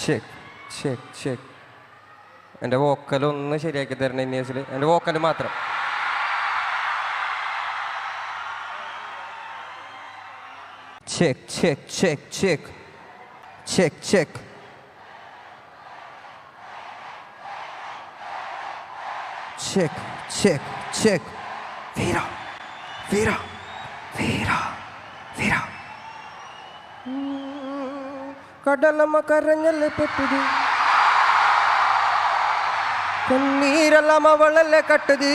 Check check check. എൻ്റെ വോക്കലൊന്ന് ശരിയാക്കി തരണം ഇന്നേസിൽ. എൻ്റെ വോക്കൽ മാത്രം. Check check check check check check. Check check check. വീര വീര വീര വീര. കടലമ്മ കരഞ്ഞല്ലേ പെട്ടത്, കണ്ണീരെല്ലാം അവളല്ലേ കട്ടത്.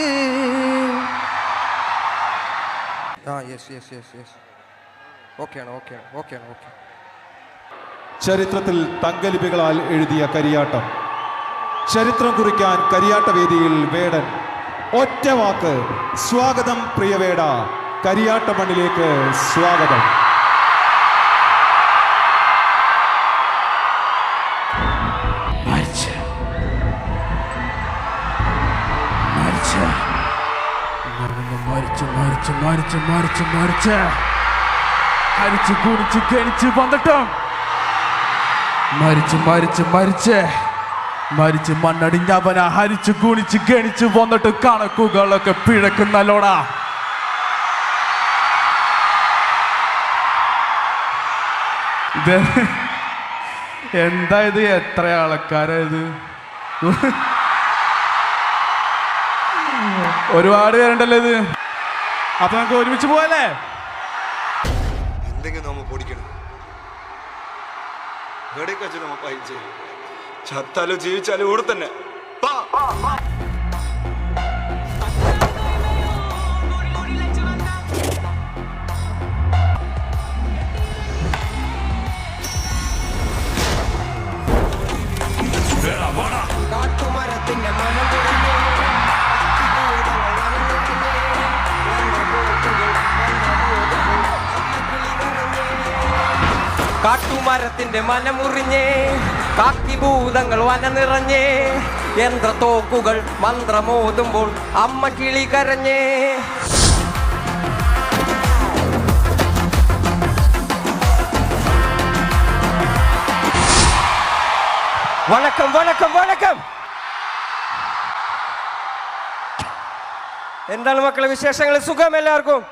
Yes yes yes yes. ഓക്കെയാണ് ഓക്കെയാണ് ഓക്കെയാണ് ഓക്കെ. ചരിത്രത്തിൽ തങ്കലിപികളാൽ എഴുതിയ കരിയാട്ടം, ചരിത്രം കുറിക്കാൻ കരിയാട്ട വേദിയിൽ വേടൻ. ഒറ്റ വാക്ക്, സ്വാഗതം പ്രിയവേട, കരിയാട്ട മണ്ണിലേക്ക് സ്വാഗതം. ഹരിച്ചു കുടിച്ച് ഗണിച്ച് വന്നിട്ടും മരിച്ച് മരിച്ച് മരിച്ച് മരിച്ച് മണ്ണടിഞ്ഞവന ഹരിച്ചു കുണിച്ച് ഗണിച്ച് വന്നിട്ട് കണക്കുകളൊക്കെ പിഴക്കുന്നല്ലോടാ. ഇത് എന്താ ഇത്? എത്ര ആൾക്കാരായത്? ഒരുപാട് പേരുണ്ടല്ലോ ഇത്. അപ്പൊ നമുക്ക് ഒരുമിച്ച് പോവല്ലേ? എന്തെങ്കിലും നമ്മ പൊടിക്കണം. എവിടേക്ക് വെച്ച് നമ്മ പൈസ ചത്താലോ ജീവിച്ചാലോ ഇവിടെ തന്നെ. കാട്ടുമരത്തിന്റെ മനമുറിഞ്ഞേ, കാക്കിഭൂതങ്ങൾ വന നിറഞ്ഞേ, യന്ത്രത്തോക്കുകൾ മന്ത്രമോതുമ്പോൾ അമ്മ കിളി കരഞ്ഞേ. വണക്കം വണക്കം വണക്കം. എന്താണ് മക്കളെ വിശേഷങ്ങൾ? സുഖം എല്ലാവർക്കും?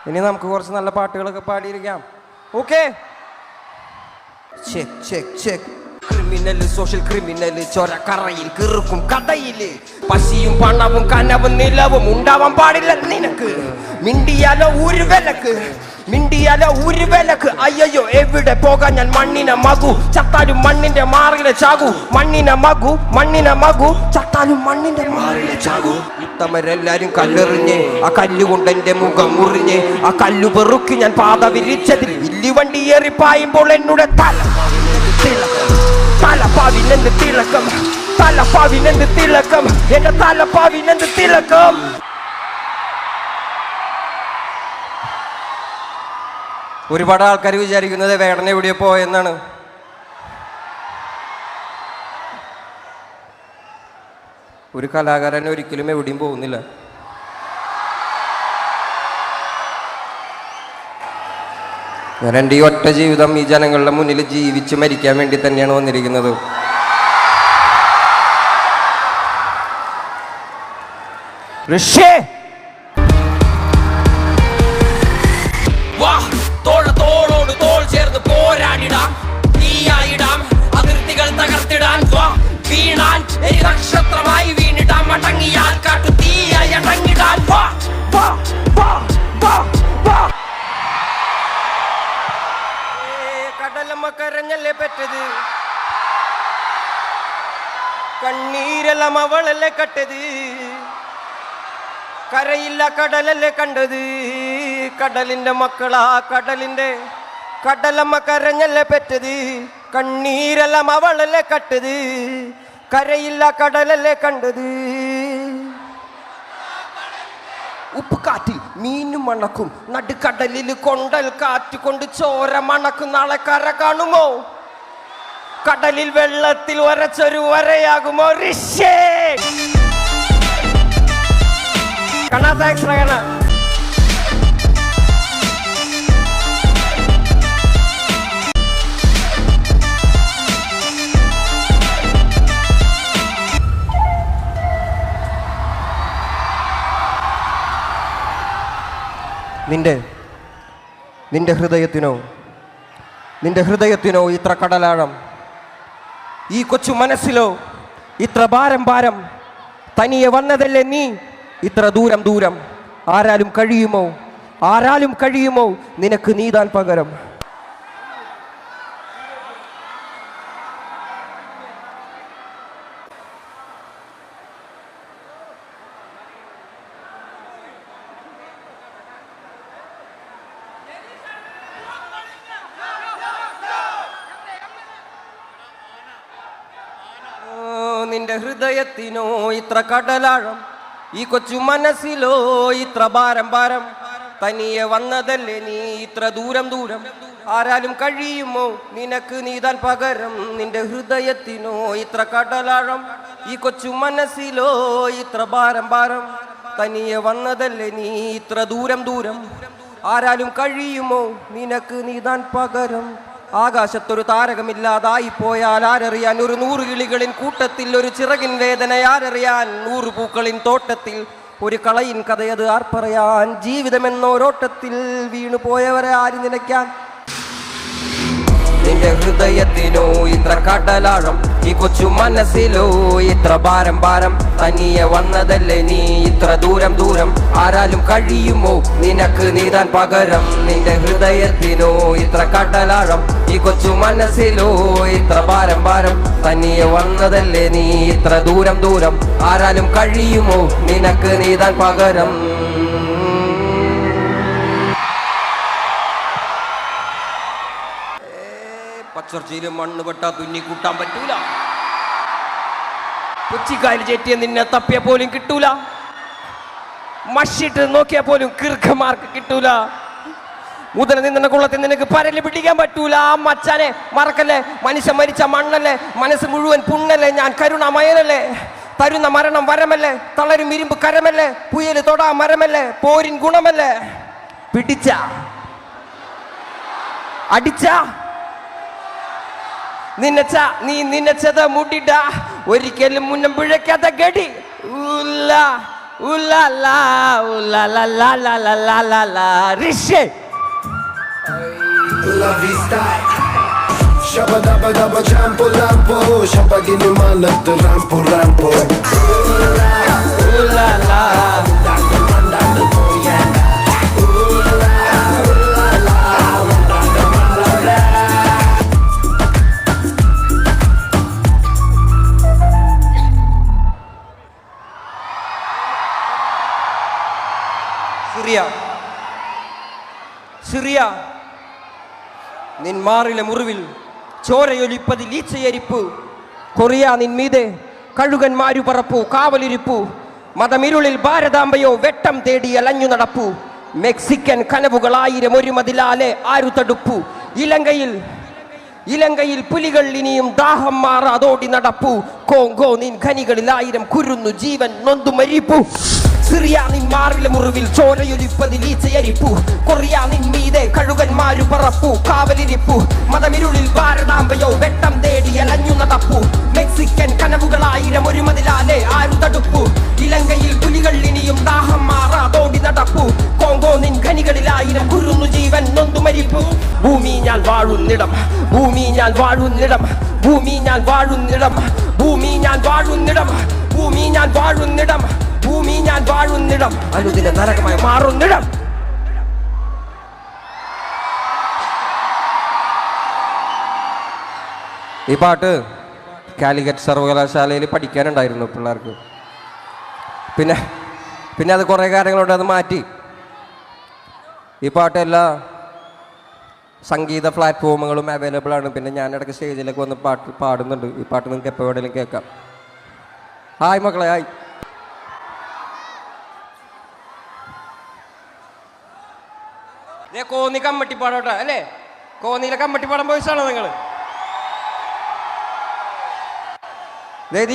ഇനി നമുക്ക് കുറച്ച് നല്ല പാട്ടുകളൊക്കെ പാടിയിരിക്കാം. Okay. Check check check. Criminal social criminal ചൊരക്കറയിൽ കിറുക്കും കഥയില് പശിയും പണവും കനവും നിലവും ഉണ്ടാവാൻ പാടില്ല നിനക്ക്. മിണ്ടിയാലോ ഒരു വിലക്ക്, മിണ്ടിയാലോ ഒരു വിലക്ക്. അയ്യോ എവിടെ പോകാൻ ഞാൻ മണ്ണിനെ മകു, ചത്താലും മണ്ണിന്റെ മാറിലെ ചാകു. മണ്ണിനെ മകു മണ്ണിനെ മകു, ചത്താലും മണ്ണിന്റെ മാറിലെ ചാകു. ഉത്തമരെല്ലാരും കല്ലെറിഞ്ഞ് ആ കല്ലുകൊണ്ട് എന്റെ മുഖം മുറിഞ്ഞ് ആ കല്ലു പെറുക്കി ഞാൻ പാത വിരിച്ചതിൽ വില്ലുവണ്ടി ഏറിപ്പായുമ്പോൾ എന്നോട് തലപ്പാവിനെന്ത് തിളക്കം, തലപ്പാവിനെന്ത് തിളക്കം, എന്റെ തലപ്പാവിനെന്ത് തിളക്കം. ഒരുപാട് ആൾക്കാർ വിചാരിക്കുന്നത് വേടൻ എവിടെയോ പോയെന്നാണ്. ഒരു കലാകാരൻ ഒരിക്കലും എവിടെയും പോകുന്നില്ല. ഞാൻ എൻ്റെ ഈ ഒറ്റ ജീവിതം ഈ ജനങ്ങളുടെ മുന്നിൽ ജീവിച്ച് മരിക്കാൻ വേണ്ടി തന്നെയാണ് വന്നിരിക്കുന്നത്. ഋഷേ തോളോട് തോൾ ചേർന്ന് പോരാടിടാം, നീയായിടാം അതിർത്തികൾ തകർത്തിടാൻ. വീണാൻ നക്ഷത്രമായി വീണിടാം, അടങ്ങിയാൽ കാട്ടു തീയായി അടങ്ങിടാൻ. കടലമ്മ കരഞ്ഞല്ലേ പെറ്റത്, കണ്ണീരെല്ലാം അവളല്ലേ കട്ടത്. കരയില്ല കടലല്ലേ കണ്ടത്, കടലിന്റെ മക്കളാ കടലിന്റെ. കടലമ്മ കരഞ്ഞല്ലേ പെറ്റത്, കണ്ണീരെല്ലാം അവളല്ലേ കട്ടത്. കരയില്ല കടലല്ലേ കണ്ടത്. ഉപ്പുകാറ്റിൽ മീനും മണക്കും, നടുക്കടലിൽ കൊണ്ടൽ കാറ്റ് കൊണ്ട് ചോര മണക്കും. നാളെ കര കാണുമോ? കടലിൽ വെള്ളത്തിൽ വരച്ചൊരു വരയാകുമോ? ഋഷേ കണാ താങ്ക്സ് കണ. നിന്റെ ഹൃദയത്തിനോ ഇത്ര കടലാഴം, ഈ കൊച്ചു മനസ്സിലോ ഇത്ര ഭാരം. തനിയെ വന്നതല്ലേ നീ ഇത്ര ദൂരം. ആരാലും കഴിയുമോ നിനക്ക് നീതാൻ പകരം. നിന്റെ ഹൃദയത്തിനോ ഇത്ര കടലാഴം, ഈ കൊച്ചു മനസ്സിലോ ഇത്ര ഭാരം. തനിയെ വന്നതല്ലേ നീ ഇത്ര ദൂരം. ആരാലും കഴിയുമോ നിനക്ക് നീതാൻ പകരം. നിന്റെ ഹൃദയത്തിനോ ഇത്ര കടലാഴം, ഈ കൊച്ചു മനസ്സിലോ ഇത്ര ഭാരം. തനിയെ വന്നതല്ലേ നീ ഇത്ര ദൂരം. ആരാലും കഴിയുമോ നിനക്ക് നീതാൻ പകരം. ആകാശത്തൊരു താരകമില്ലാതായി പോയാൽ ആരറിയാൻ, ഒരു 100 കിളികളിൻ കൂട്ടത്തിൽ ഒരു ചിറകിൻ വേദന ആരറിയാൻ, 100 പൂക്കളിൻ തോട്ടത്തിൽ ഒരു കളയിൻ കഥയത് ആർ പറയാൻ. ജീവിതമെന്നോരോട്ടത്തിൽ വീണു പോയവരെ ആര് നിലയ്ക്കാൻ. നിന്റെ ഹൃദയത്തിനോ ഇത്ര കടലാഴം, ഈ കൊച്ചു മനസ്സിലോ ഇത്ര ഭാരം. തനിയെ വന്നതല്ലേ നീ ഇത്ര ദൂരം. ആരാലും കഴിയുമോ നിനക്ക് നീതാൻ പകരം. നിന്റെ ഹൃദയത്തിനോ ഇത്ര കടലാഴം, ഈ കൊച്ചു മനസ്സിലോ ഇത്ര ഭാരം. തനിയെ വന്നതല്ലേ നീ ഇത്ര ദൂരം. ആരാലും കഴിയുമോ നിനക്ക് നീതാൻ പകരം. പച്ചർച്ചയില് മണ്ണ് പെട്ടാ തുന്നി കൂട്ടാൻ പറ്റൂല. കൊച്ചിക്കാരി ചേറ്റിയ നിന്നെ തപ്പിയ പോലും കിട്ടൂല. മഷിട്ട് നോക്കിയാ പോലും കീർഘമാർക്ക് കിട്ടൂല. മുതല നിന്ന കുളത്തിൽ നിനക്ക് പരല് പിടിക്കാൻ പറ്റൂല. മച്ചാനെ മറക്കല്ലേ, മനുഷ്യൻ മരിച്ച മണ്ണല്ലേ, മനസ്സ് മുഴുവൻ പുണ്ണല്ലേ, ഞാൻ കരുണാമയനല്ലേ. തരുന്ന മരണം വരമല്ലേ, തളരും ഇരുമ്പ് കരമല്ലേ, പുയല് തൊടാ മരമല്ലേ, പോരിൻ ഗുണമല്ലേ. പിടിച്ച അടിച്ച നീ നിന്നച്ചത് മുടിട, ഒരിക്കലും മുന്നം പിഴയ്ക്കാത്ത ഗടി. Shabba-dabba-dabba, jampo-lampo, shabba-gini-malat, rampo-rampo. Syria നിൻ മാറിലെ മുറിവിൽ ചോരയൊലിപ്പതിൽ ഈച്ചയരിപ്പ്. കൊറിയ നിൻമീതെ കഴുകന്മാരു പറപ്പു കാവലിരിപ്പു. മതമിരുളിൽ ഭാരതാംബയോ വെട്ടം തേടി അലഞ്ഞു നടപ്പു. മെക്സിക്കൻ കനവുകൾ 1000 ഒരു മതിലാലെ ആരു തടുപ്പു. ഇലങ്കയിൽ പുലികൾ ഇനിയും ദാഹം മാറാതോടി നടപ്പു. കോങ്കോ നിൻ ഖനികളിൽ 1000 കുരുന്നു ജീവൻ നൊന്തു മരിപ്പു. സിറിയ നിൻ മാറിലെ മുറിവിൽ ചോരയൊലിപ്പതിൽ ഈച്ചയരിപ്പു. കൊറിയ നിൻമീതെ കഴുകന്മാരു പറപ്പു കാവലിരിപ്പു. മതമിരുളിൽ ഭാരതാംബയോ വെട്ടം തേടി അലഞ്ഞു നടപ്പു. മെക്സിക്കൻ കനവുകൾ 1000 ഒരു മതിലാലെ ആരു തടുപ്പു. ഇലങ്കയിൽ പുലികൾ ഇനിയും ദാഹം മാറാതോടി നടപ്പു. കോങ്കോ നിൻ ഖനികളിൽ 1000 കുരുന്നു ജീവൻ നൊന്തു മരിപ്പു. ഭൂമി ഞാൻ വാഴുന്നിടം, ഭൂമി ഞാൻ വാഴുന്നിടം, ഭൂമി ഞാൻ വാഴുന്നിടം, ഭൂമി ഞാൻ വാഴുന്നിടം, ഭൂമി ഞാൻ വാഴുന്നിടം, ഭൂമി ഞാൻ വാഴുന്നിടം, അനുദിന നരകമായി മാറുന്നിടം. ഈ പാട്ട് കാലിക്കറ്റ് സർവകലാശാലയിൽ പഠിക്കാനുണ്ടായിരുന്നു പിള്ളേർക്ക്. പിന്നെ അത് കുറേ കാര്യങ്ങളുണ്ട്, അത് മാറ്റി. ഈ പാട്ട് എല്ലാ സംഗീത പ്ലാറ്റ്ഫോമുകളും അവൈലബിൾ ആണ്. പിന്നെ ഞാൻ ഇടയ്ക്ക് സ്റ്റേജിലേക്ക് വന്ന് പാട്ട് പാടുന്നുണ്ട്. ഈ പാട്ട് നിങ്ങൾക്ക് എപ്പോൾ വേണമെങ്കിലും കേൾക്കാം. ഹായ് മക്കളെ, ഹായ്. കോന്നി കമ്മട്ടിപ്പാടോട്ടെ അല്ലേ? കോന്നിയിലെ കമ്മട്ടിപ്പാടം ബോയ്സാണോ നിങ്ങൾ?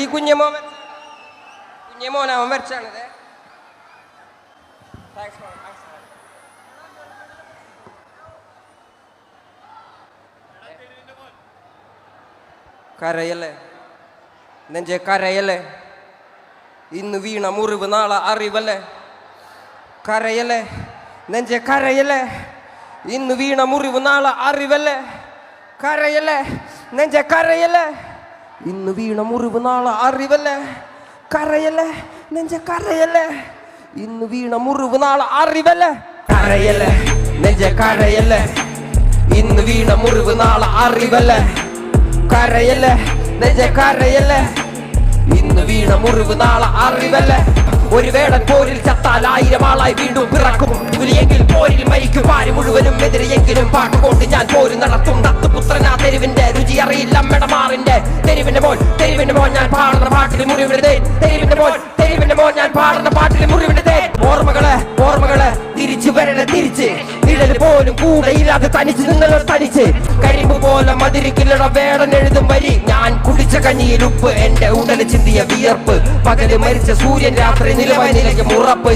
ഈ കുഞ്ഞമോൻ അവൻ വരച്ചാണ്. കരയല്ലേ നെഞ്ചെ കരയല്ലേ, ഇന്ന് വീണ മുറിവ് നാളെ അറിവല്ലേ. കരയല്ലേ നെഞ്ചെ കരയല്ലേ ഇന്ന് വീണ മുറിവ് നാളെ അറിവല്ലേ കരയല്ലേ നെഞ്ചെ കരയല്ലേ ഇന്ന് വീണ മുറിവ് നാളെ അറിവല്ലേ കരയല്ലേ നെഞ്ചെ കരയല്ലേ ഇന്ന് വീണ മുറിവ് നാളെ അറിവല്ലേ കരയല്ലേ നെഞ്ചെ കരയല്ലേ ഇന്ന് വീണ മുറിവ് നാളെ അറിവല്ലേ കരയല്ലേ നെഞ്ചെ കരയല്ലേ ഇന്ന് വീണ മുറിവ് നാളെ അറിവല്ലേ ഒരു വേടൻ പോരിൽ ചത്താൽ 1000 ആളായി വീണ്ടും പിറക്കും പുലിയെങ്കിൽ പോരിൽ മരിക്കും പാരി മുഴുവനും എതിരെയെങ്കിലും പാട്ടുകൊണ്ട് ഞാൻ പോര് നടത്തും ദത്തുപുത്രനാ തെരുവിന്റെ രുചി അറിയില്ല അമ്മടമാറിന്റെ തെരുവിന്റെ മോൻ ഞാൻ പാടുന്ന പാട്ടിൽ മുറിവിടുതേ തെരുവിന്റെ മോൻ ഞാൻ പാടുന്ന പാട്ടിൽ മുറിവിടുതേ ഓർമ്മകളെ തിരിച്ചു വരണ തിരിച്ച് നിഴൽ പോലും കൂടെയില്ലാതെ തനിച്ച് നിങ്ങളോ തനിച്ച് കരിമ്പ് പോലെ മതിരിക്കില്ലട വേടൻ എഴുതും വരി ഞാൻ കുടിച്ച കഞ്ഞിയിൽ ഉപ്പ് എന്റെ ഉടല് ചിന്തിയ വിയർപ്പ് പകല് മരിച്ച സൂര്യൻ രാത്രി നിലവായി നിലയ്ക്ക് മുറപ്പ്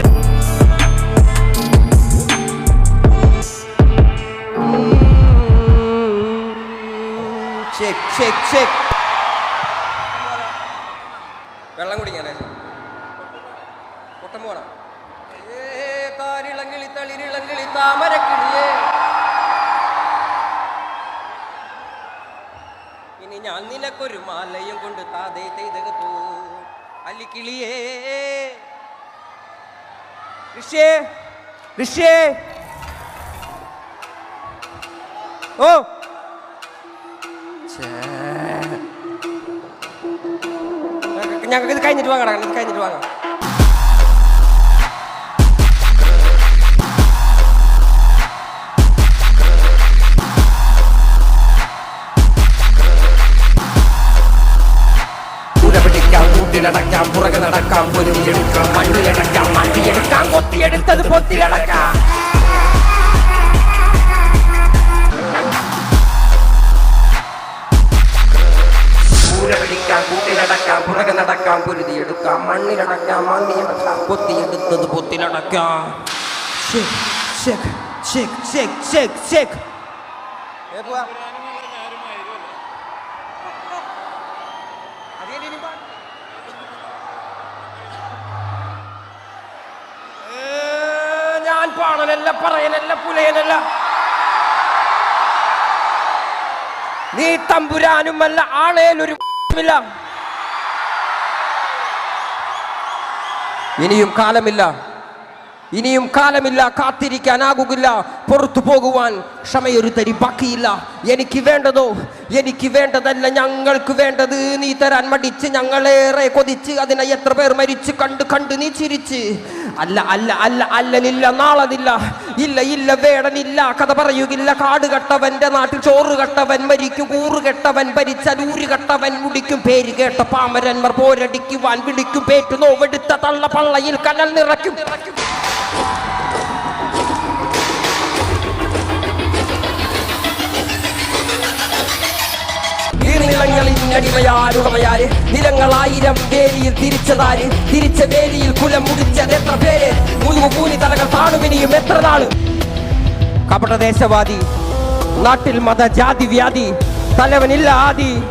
വെള്ളം കുടിക്കാനേ പൊട്ടം പോണം കാരിളങ്കിളി തളിരിളങ്കിളി താമരക്കിളിയേ ഇനി ഞാൻ നിനക്കൊരു മാലയും കൊണ്ട് താതേ തെയ്തകത്തൂ അല്ലിക്കിളിയേ ഋഷ്യേ ഓ ഞങ്ങൾക്ക് ഇത് കഴിഞ്ഞിട്ട് വാങ്ങാം ഇത് കഴിഞ്ഞിട്ട് വാങ്ങാം ൂട്ടിലടക്കാം പുറകെ നടക്കാം പൊരുതിയെടുക്കാം മണ്ണിലടക്കാം മണ്ണിയെടുക്കാം കൊത്തിയെടുത്തത് പൊത്തിലടക്കാം കൂട്ടിലടക്കാം പുറകെ നടക്കാം പൊരുതിയെടുക്കാം മണ്ണിലടക്കാം മണ്ണിയടക്കാം കൊത്തിയെടുത്തത് പൊത്തിലടക്കാം ഞാൻ പാടലല്ല പറയലല്ല പുലയനല്ല നീ തമ്പുരാനുമല്ല ആണേലൊരു ഇല്ല ഇനിയും കാലമില്ല കാത്തിരിക്കാനാകുകില്ല പുറത്തു പോകുവാൻ ക്ഷമയൊരു തരി ബാക്കിയില്ല എനിക്ക് വേണ്ടതല്ല ഞങ്ങൾക്ക് വേണ്ടത് നീ തരാൻ മടിച്ച് ഞങ്ങളേറെ കൊതിച്ച് അതിനെ എത്ര പേർ മരിച്ച് കണ്ട് നീ ചിരിച്ച് അല്ലനില്ല നാളതില്ല ഇല്ല വേടനില്ല കഥ പറയുകില്ല കാട് കെട്ടവന്റെ നാട്ടിൽ ചോറ് കെട്ടവൻ മരിക്കും കൂറ് കെട്ടവൻ ഭരിച്ചാൽ ഊര് കെട്ടവൻ മുടിക്കും പേര് കേട്ട പാമരന്മാർ പോരടിക്കുവാൻ വിളിക്കും പേറ്റു നോവെടുത്ത തള്ള പള്ളയിൽ കനൽ നിറയ്ക്കും ടിമയാരുടമയാര് നിലങ്ങളായിരം വേലിയിൽ തിരിച്ചതാര് തിരിച്ച വേലിയിൽ കുലം മുടിച്ചത് എത്ര പേര് മുതുകൂലി തലകൾ താണുവിനിയും എത്ര നാള് കപട ദേശവാദി നാട്ടിൽ മത ജാതി വ്യാധി തലവനില്ല ആദി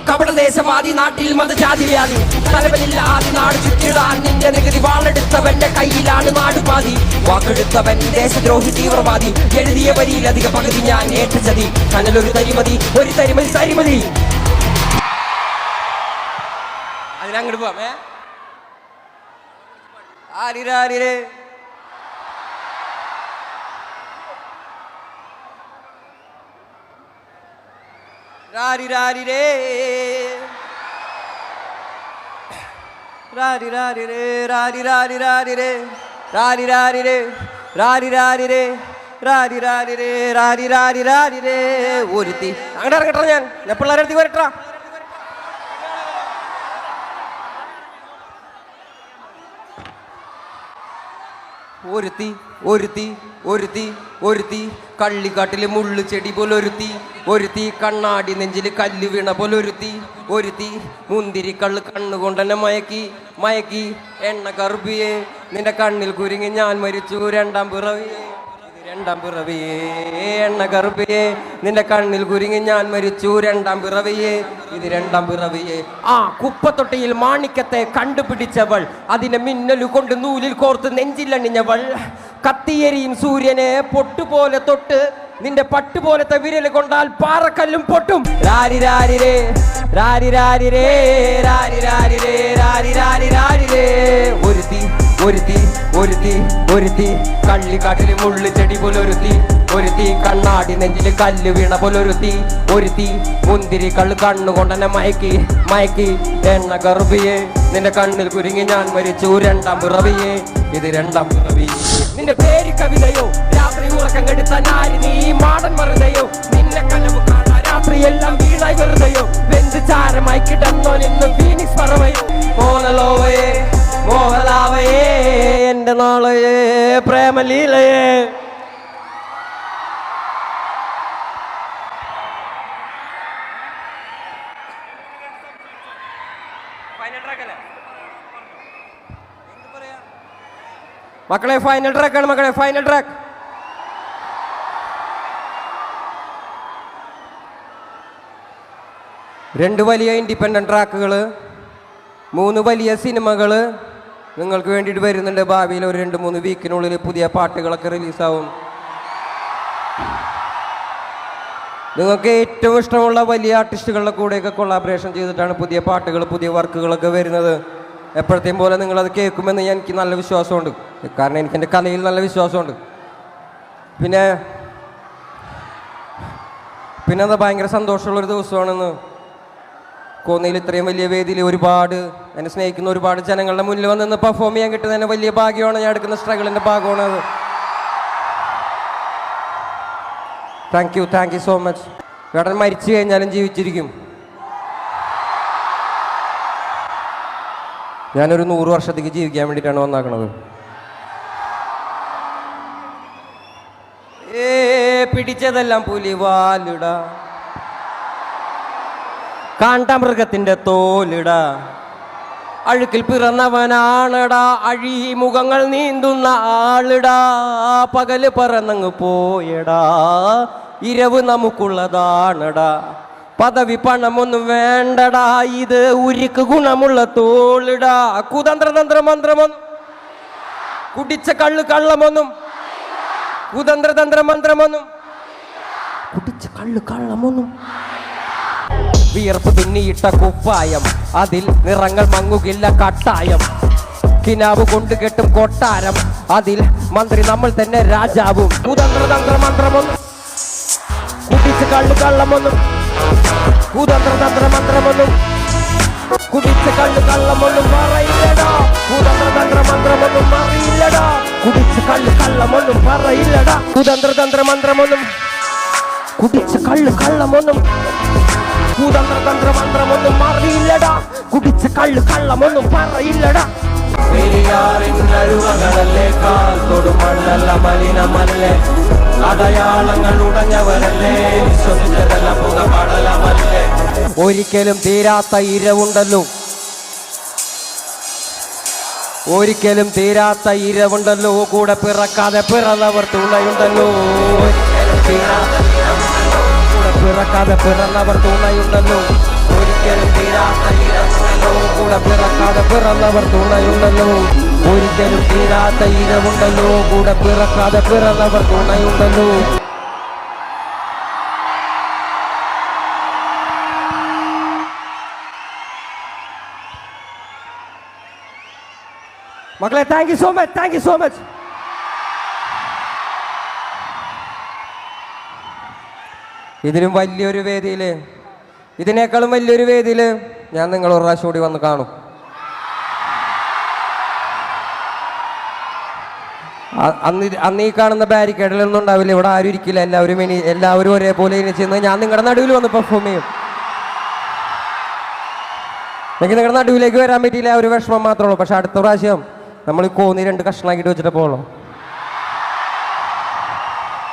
കപടദേശവാദി നാട്ടിൽ മതജാതി വ്യാധി തലവനില്ല ആദി നാട് ചുറ്റിടാൻ നിന്റെ നികുതി വാളെടുത്തവന്റെ കയ്യിലാണ് നാടുപാതി വാക്കെടുത്തവൻ ദേശദ്രോഹി തീവ്രവാദി എഴുതിയ വരിയിലധിക പകുതി ഞാൻ ഏറ്റ ചതി കനലൊരു തരിമതി ഒരു തരിമതി അതിനങ്ങോട്ട് പോവാമേ ആരിരാരിരേ രാരി രാരി രേ രാരി രാരി രേ രാരി രാരി രാരി രേ രാരി രാരി രേ രാരി രാരി രേ രാരി രാരി രേ രാരി രാരി രാരി രേ ഒരുത്തി അങ്ങനെ ഇറങ്ങട്ടാ ഞാൻ പിള്ളേരെടുത്തി വരട്ടാ ഒരുത്തി കള്ളിക്കാട്ടില് മുള്ളു ചെടി പോലൊരുത്തി കണ്ണാടി നെഞ്ചില് കല്ല് വീണ പോലൊരുത്തി മുന്തിരി കള്ള് കണ്ണുകൊണ്ടെന്നെ മയക്കി എണ്ണ കറുപ്പിയെ നിന്റെ കണ്ണിൽ കുരുങ്ങി ഞാൻ മരിച്ചു രണ്ടാം പിറവിയെ രണ്ടാം പിറവിയേ എണ്ണ കറുപ്പിയേ നിന്റെ കണ്ണിൽ കുരുങ്ങി ഞാൻ മരിച്ചു രണ്ടാം പിറവിയേ ഇത് രണ്ടാം പിറവിയേ ആ കുപ്പത്തൊട്ടിയിൽ മാണിക്യത്തെ കണ്ടുപിടിച്ചവൾ അതിനെ മിന്നലു കൊണ്ട് നൂലിൽ കോർത്ത് നെഞ്ചിലണിഞ്ഞവൾ കത്തിയെരിയും സൂര്യനെ പൊട്ടുപോലെ തൊട്ട് നിന്റെ പട്ടുപോലത്തെ വിരല് കൊണ്ടാൽ പാറക്കല്ലും പൊട്ടും രാരി രാരിരേ രാരി രാരിരേ രാരി രാരിരേ രാരി രാരി രാരിരേ ഒരുത്തി ഒരുത്തി ഒരുത്തി ഒരുത്തി കള്ളിക്കാട്ടില് മുള്ളു ചെടി പോലൊരുത്തി ഒരുത്തി കണ്ണാടി നെഞ്ചില് കല്ല് വീണ പോലൊരുത്തി ഒരുത്തി മുന്തിരി കള്ള് കണ്ണുകൊണ്ടെന്നെ മയക്കി മയക്കി എണ്ണ കറുപ്പിയേ നിന്റെ കണ്ണിൽ കുരുങ്ങി ഞാൻ മരിച്ചു രണ്ടാം പിറവിയേ ഇത് രണ്ടാം പിറവി നിന്റെ പേര് കവിതയോ രാത്രി ഉറക്കം കെടുത്ത നാരി നീ മാടൻ മറുതയോ നിന്നെ കനവ് കാണാൻ രാത്രിയെല്ലാം വീണായി വെറുതെയോ വെന്ത് ചാരമായി കിടന്നോ നിന്ന് ഫീനിക്സ് പറവയോ മോഹലോവയേ മോഹലാവയേ എന്റെ നാളയേ പ്രേമലീലയേ മക്കളെ ഫൈനൽ ട്രാക്കാണ് മക്കളെ ഫൈനൽ ട്രാക്ക് രണ്ട് വലിയ ഇൻഡിപെൻഡന്റ് ട്രാക്കുകൾ 3 വലിയ സിനിമകൾ നിങ്ങൾക്ക് വേണ്ടിയിട്ട് വരുന്നുണ്ട് ഭാവിയിൽ ഒരു 2-3 വീക്കിനുള്ളിൽ പുതിയ പാട്ടുകളൊക്കെ റിലീസാവും നിങ്ങൾക്ക് ഏറ്റവും ഇഷ്ടമുള്ള വലിയ ആർട്ടിസ്റ്റുകളുടെ കൂടെയൊക്കെ കൊളാബറേഷൻ ചെയ്തിട്ടാണ് പുതിയ പാട്ടുകൾ പുതിയ വർക്കുകളൊക്കെ വരുന്നത് എപ്പോഴത്തെയും പോലെ നിങ്ങളത് കേൾക്കുമെന്ന് എനിക്ക് നല്ല വിശ്വാസമുണ്ട് കാരണം എനിക്ക് എൻ്റെ കലയിൽ നല്ല വിശ്വാസമുണ്ട് പിന്നെ അത് ഭയങ്കര സന്തോഷമുള്ളൊരു ദിവസമാണെന്ന് കോന്നിയിൽ ഇത്രയും വലിയ വേദിയിൽ ഒരുപാട് എന്നെ സ്നേഹിക്കുന്ന ഒരുപാട് ജനങ്ങളുടെ മുന്നിൽ വന്ന് പെർഫോം ചെയ്യാൻ കിട്ടുന്ന തന്നെ വലിയ ഭാഗ്യമാണ് ഞാൻ എടുക്കുന്ന സ്ട്രഗിളിൻ്റെ ഭാഗമാണ് അത് താങ്ക് യു സോ മച്ച് വേടൻ മരിച്ചു കഴിഞ്ഞാലും ജീവിച്ചിരിക്കും ഞാനൊരു 100 വർഷത്തേക്ക് ജീവിക്കാൻ വേണ്ടിയിട്ടാണ് വന്നാക്കണത് പിടിച്ചതെല്ലാം പുലിവാലിട കാണ്ടാമൃഗത്തിന്റെ തോലിട അഴുക്കിൽ പിറന്നവനാണടാ അഴിമുഖങ്ങൾ നീന്തുന്ന ആളിടാ പകല് പറന്നങ്ങ് പോയടാ ഇരവ് നമുക്കുള്ളതാണടാ പദവി പണമൊന്നും വേണ്ടടാ ഇത് ഉരുക്ക് ഗുണമുള്ള തോളിടാ കുതന്ത്രതന്ത്ര മന്ത്രമൊന്നും കുടിച്ച കള്ള് കള്ളമൊന്നും കുതന്ത്രതന്ത്ര മന്ത്രമൊന്നും കുടിച്ച കള്ള് കള്ളമൊന്നും വിയർപ്പ് തുന്നിയിട്ട കുപ്പായം അതിൽ നിറങ്ങൾ മങ്ങുകില്ല കട്ടായം കിനാവ് കൊണ്ട് കെട്ടും കൊട്ടാരം അതിൽ മന്ത്രി നമ്മൾ തന്നെ രാജാവും കുതന്ത്രതന്ത്ര മന്ത്രമൊന്നും കുടിച്ച കള്ള് കള്ളമൊന്നും കുതന്ത്രതന്ത്ര മന്ത്രമൊന്നും കുടിച്ച കള്ള് കള്ളമൊന്നും പറയില്ലടാ കുതന്ത്രതന്ത്ര മന്ത്രമൊന്നും അറിയില്ലടാ കുടിച്ച കള്ള് കള്ളമൊന്നും പറയില്ലടാ കുതന്ത്രതന്ത്ര മന്ത്രമൊന്നും കുടിച്ച കള്ള് കള്ളമൊന്നും കുതന്ത്രതന്ത്ര മന്ത്രമൊന്നും അറിയില്ലടാ കുടിച്ച കള്ള് കള്ളമൊന്നും പറയില്ലടാ പെരിയാറിനരുവകളല്ലേ കാൽ തൊടുമണ്ണല്ല മലിനമല്ലേ അടയാളങ്ങൾ ഉടഞ്ഞവരല്ലേ വിശ്വസിച്ചതല്ല പുകപടലമല്ലേ ഒരിക്കലും തീരാത്ത ഇരവുണ്ടല്ലോ ഒരിക്കലും തീരാത്ത ഇരവുണ്ടല്ലോ കൂടെ പിറക്കാതെ പിറന്നവർ തുണയുണ്ടല്ലോ കൂടെ പിറക്കാതെ പിറന്നവർ തുണയുണ്ടല്ലോ ഒരിക്കലും തീരാത്ത ഇരവുണ്ടല്ലോ കൂടെ പിറക്കാതെ പിറന്നവർ തുണയുണ്ടല്ലോ ഒരിക്കലും തീരാത്ത ഇരവുണ്ടല്ലോ കൂടെ പിറക്കാതെ പിറന്നവർ തുണയുണ്ടല്ലോ മക്കളെ താങ്ക് യു സോ മച്ച് ഇതിലും വലിയൊരു വേദിയിൽ ഇതിനേക്കാളും വലിയൊരു വേദിയിൽ ഞാൻ നിങ്ങൾ ഒരു പ്രാവശ്യം കൂടി വന്ന് കാണും അന്ന് ഈ കാണുന്ന ബാരിക്കേഡിലൊന്നും ഉണ്ടാവില്ല ഇവിടെ ആരും ഇരിക്കില്ല എല്ലാവരും ഒരേപോലെ ഇനി ചെന്ന് ഞാൻ നിങ്ങളുടെ നടുവിൽ വന്ന് പെർഫോം ചെയ്യും എനിക്ക് നിങ്ങളുടെ നടുവിലേക്ക് വരാൻ പറ്റിയില്ല ഒരു വിഷമം മാത്രമേ ഉള്ളൂ പക്ഷെ അടുത്ത പ്രാവശ്യം നമ്മൾ ഈ കോന്നി 2 കഷ്ണമാക്കിയിട്ട് വെച്ചിട്ട് പോകണം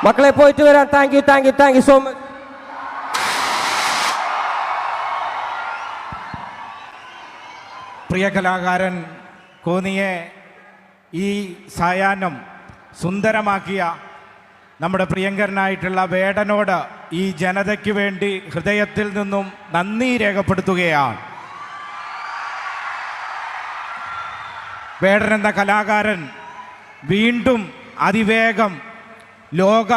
മക്കളെ പോയിട്ട് വരാം താങ്ക് യു സോ മച്ച് പ്രിയ കലാകാരൻ കോന്നിയെ ഈ സായാഹ്നം സുന്ദരമാക്കിയ നമ്മുടെ പ്രിയങ്കരനായിട്ടുള്ള വേടനോട് ഈ ജനതയ്ക്ക് വേണ്ടി ഹൃദയത്തിൽ നിന്നും നന്ദി രേഖപ്പെടുത്തുകയാണ്. വേടൻ എന്ന കലാകാരൻ വീണ്ടും അതിവേഗം ലോക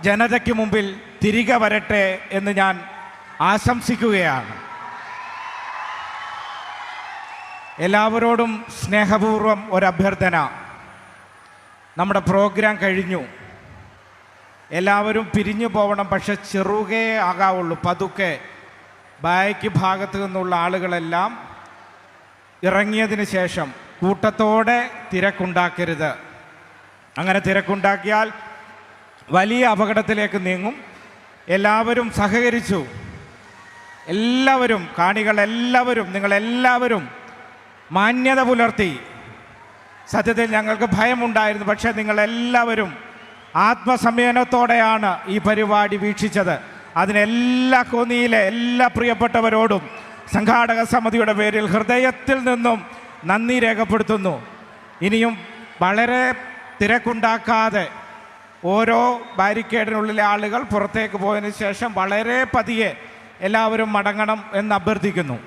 ജനതയ്ക്ക് മുമ്പിൽ തിരികെ വരട്ടെ എന്ന് ഞാൻ ആശംസിക്കുകയാണ്. എല്ലാവരോടും സ്നേഹപൂർവ്വം ഒരഭ്യർത്ഥന. നമ്മുടെ പ്രോഗ്രാം കഴിഞ്ഞു, എല്ലാവരും പിരിഞ്ഞു പോകണം. പക്ഷെ ചെറുകേ ആകാവുള്ളൂ, പതുക്കെ. ബാക്ക് ഭാഗത്തു നിന്നുള്ള ആളുകളെല്ലാം ഇറങ്ങിയതിന് ശേഷം കൂട്ടത്തോടെ തിരക്കുണ്ടാക്കരുത്. അങ്ങനെ തിരക്കുണ്ടാക്കിയാൽ വലിയ അപകടത്തിലേക്ക് നീങ്ങും. എല്ലാവരും സഹകരിച്ചു. എല്ലാവരും, കാണികളെല്ലാവരും, നിങ്ങളെല്ലാവരും മാന്യത പുലർത്തി. സത്യത്തിൽ ഞങ്ങൾക്ക് ഭയമുണ്ടായിരുന്നു, പക്ഷേ നിങ്ങളെല്ലാവരും ആത്മസംയമനത്തോടെയാണ് ഈ പരിപാടി വീക്ഷിച്ചത്. അതിനെല്ലാ കോന്നിയിലെ എല്ലാ പ്രിയപ്പെട്ടവരോടും സംഘാടക സമിതിയുടെ പേരിൽ ഹൃദയത്തിൽ നിന്നും നന്ദി രേഖപ്പെടുത്തുന്നു. ഇനിയും വളരെ തിരക്കുണ്ടാക്കാതെ ഓരോ ബാരിക്കേഡിനുള്ളിലെ ആളുകൾ പുറത്തേക്ക് പോയതിനു ശേഷം വളരെ പതിയെ എല്ലാവരും മടങ്ങണം എന്ന് അഭ്യർത്ഥിക്കുന്നു.